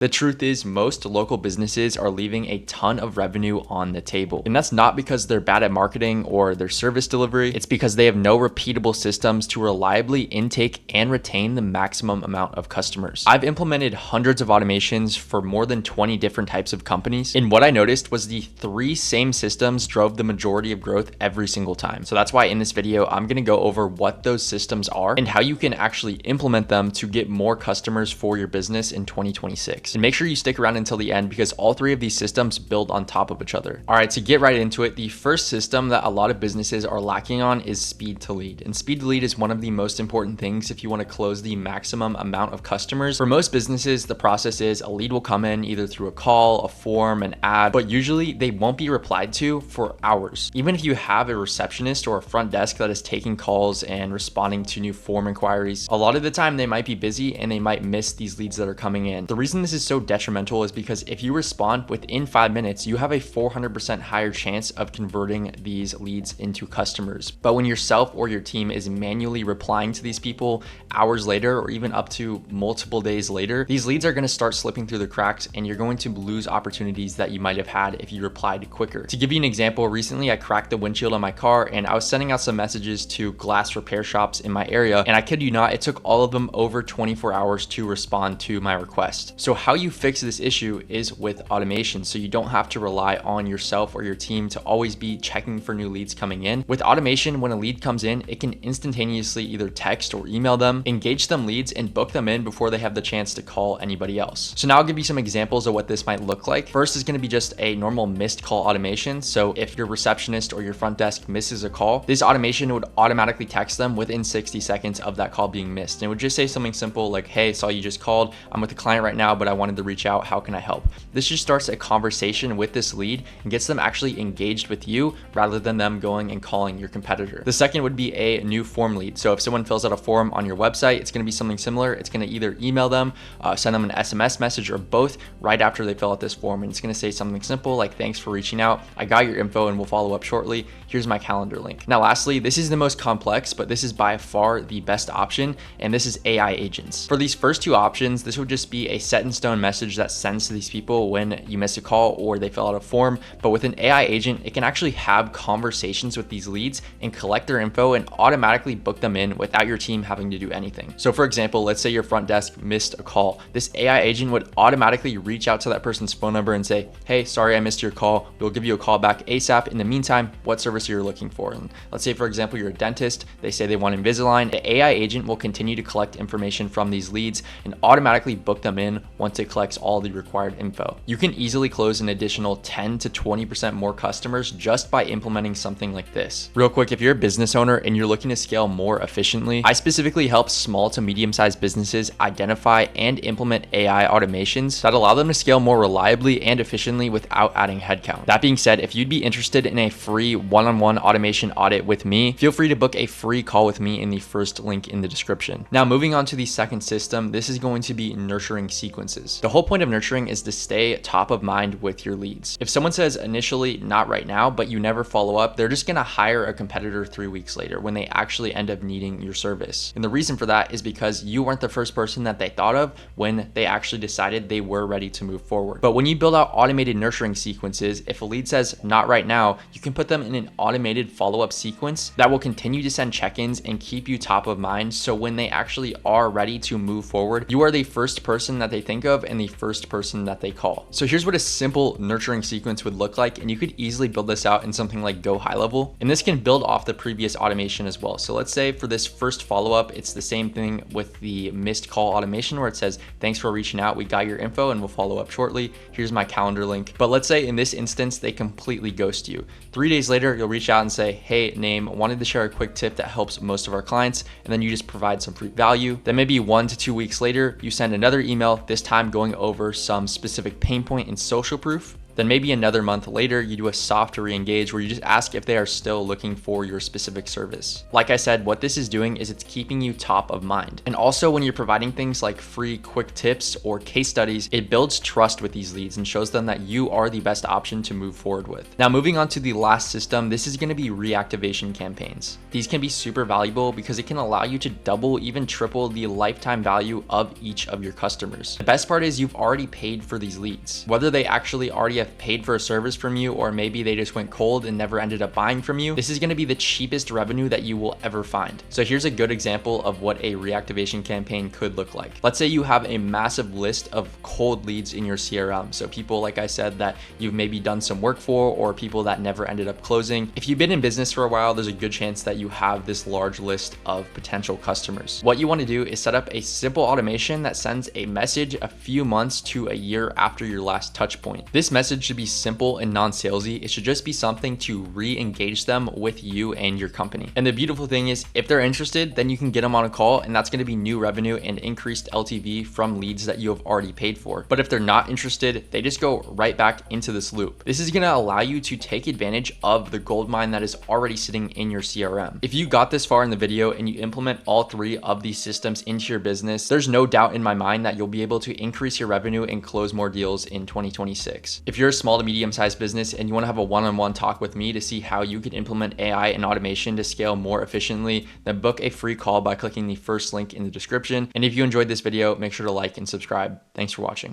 The truth is, most local businesses are leaving a ton of revenue on the table. And that's not because they're bad at marketing or their service delivery. It's because they have no repeatable systems to reliably intake and retain the maximum amount of customers. I've implemented hundreds of automations for more than 20 different types of companies. And what I noticed was the 3 same systems drove the majority of growth every single time. So that's why in this video, I'm gonna go over what those systems are and how you can actually implement them to get more customers for your business in 2026. And make sure you stick around until the end because all 3 of these systems build on top of each other. All right, to get right into it, the first system that a lot of businesses are lacking on is speed to lead. And speed to lead is one of the most important things if you want to close the maximum amount of customers. For most businesses, the process is a lead will come in either through a call, a form, an ad, but usually they won't be replied to for hours. Even if you have a receptionist or a front desk that is taking calls and responding to new form inquiries, a lot of the time they might be busy and they might miss these leads that are coming in. The reason this is so detrimental is because if you respond within 5 minutes, you have a 400% higher chance of converting these leads into customers. But when yourself or your team is manually replying to these people hours later or even up to multiple days later, these leads are going to start slipping through the cracks and you're going to lose opportunities that you might have had if you replied quicker. To give you an example, recently I cracked the windshield on my car and I was sending out some messages to glass repair shops in my area, and I kid you not, it took all of them over 24 hours to respond to my request. So how you fix this issue is with automation, so you don't have to rely on yourself or your team to always be checking for new leads coming in. With automation, when a lead comes in, it can instantaneously either text or email them, engage them leads, and book them in before they have the chance to call anybody else. So now I'll give you some examples of what this might look like. First is going to be just a normal missed call automation. So if your receptionist or your front desk misses a call, this automation would automatically text them within 60 seconds of that call being missed. And it would just say something simple like, "Hey, saw you just called. I'm with a client right now, but I wanted to reach out. How can I help?" This just starts a conversation with this lead and gets them actually engaged with you rather than them going and calling your competitor. The second would be a new form lead. So if someone fills out a form on your website, it's going to be something similar. It's going to either email them, send them an SMS message, or both right after they fill out this form. And it's going to say something simple like, "Thanks for reaching out. I got your info and we'll follow up shortly. Here's my calendar link." Now, lastly, this is the most complex, but this is by far the best option, and this is AI agents. For these first 2 options, this would just be a set in stone message that sends to these people when you miss a call or they fill out a form. But with an AI agent, it can actually have conversations with these leads and collect their info and automatically book them in without your team having to do anything. So for example, let's say your front desk missed a call. This AI agent would automatically reach out to that person's phone number and say, "Hey, sorry I missed your call. We'll give you a call back ASAP. In the meantime, what service are you looking for?" And let's say, for example, you're a dentist. They say they want Invisalign. The AI agent will continue to collect information from these leads and automatically book them in once it collects all the required info. You can easily close an additional 10 to 20% more customers just by implementing something like this. Real quick, if you're a business owner and you're looking to scale more efficiently, I specifically help small to medium-sized businesses identify and implement AI automations that allow them to scale more reliably and efficiently without adding headcount. That being said, if you'd be interested in a free one-on-one automation audit with me, feel free to book a free call with me in the first link in the description. Now, moving on to the second system, this is going to be nurturing sequences. The whole point of nurturing is to stay top of mind with your leads. If someone says initially, "Not right now," but you never follow up, they're just gonna hire a competitor 3 weeks later when they actually end up needing your service. And the reason for that is because you weren't the first person that they thought of when they actually decided they were ready to move forward. But when you build out automated nurturing sequences, if a lead says "not right now," you can put them in an automated follow-up sequence that will continue to send check-ins and keep you top of mind. So when they actually are ready to move forward, you are the first person that they think of and the first person that they call. So here's what a simple nurturing sequence would look like, and you could easily build this out in something like Go High Level. And this can build off the previous automation as well. So let's say for this first follow-up, it's the same thing with the missed call automation where it says, "Thanks for reaching out. We got your info and we'll follow up shortly. Here's my calendar link." But let's say in this instance, they completely ghost you. 3 days later, you'll reach out and say, "Hey, name, wanted to share a quick tip that helps most of our clients." And then you just provide some free value. Then maybe 1 to 2 weeks later, you send another email, this time going over some specific pain point and social proof. Then maybe another month later, you do a soft re-engage where you just ask if they are still looking for your specific service. Like I said, what this is doing is it's keeping you top of mind. And also when you're providing things like free quick tips or case studies, it builds trust with these leads and shows them that you are the best option to move forward with. Now moving on to the last system, this is going to be reactivation campaigns. These can be super valuable because it can allow you to double, even triple the lifetime value of each of your customers. The best part is you've already paid for these leads. Whether they actually already have paid for a service from you or maybe they just went cold and never ended up buying from you, this is going to be the cheapest revenue that you will ever find. So here's a good example of what a reactivation campaign could look like. Let's say you have a massive list of cold leads in your CRM. So people, like I said, that you've maybe done some work for or people that never ended up closing. If you've been in business for a while, there's a good chance that you have this large list of potential customers. What you want to do is set up a simple automation that sends a message a few months to a year after your last touch point. This message should be simple and non-salesy. It should just be something to re-engage them with you and your company. And the beautiful thing is if they're interested, then you can get them on a call and that's going to be new revenue and increased LTV from leads that you have already paid for. But if they're not interested, they just go right back into this loop. This is going to allow you to take advantage of the gold mine that is already sitting in your CRM. If you got this far in the video and you implement all three of these systems into your business, there's no doubt in my mind that you'll be able to increase your revenue and close more deals in 2026. If you're a small to medium-sized business and you want to have a one-on-one talk with me to see how you can implement AI and automation to scale more efficiently, then book a free call by clicking the first link in the description. And if you enjoyed this video, make sure to like and subscribe. Thanks for watching.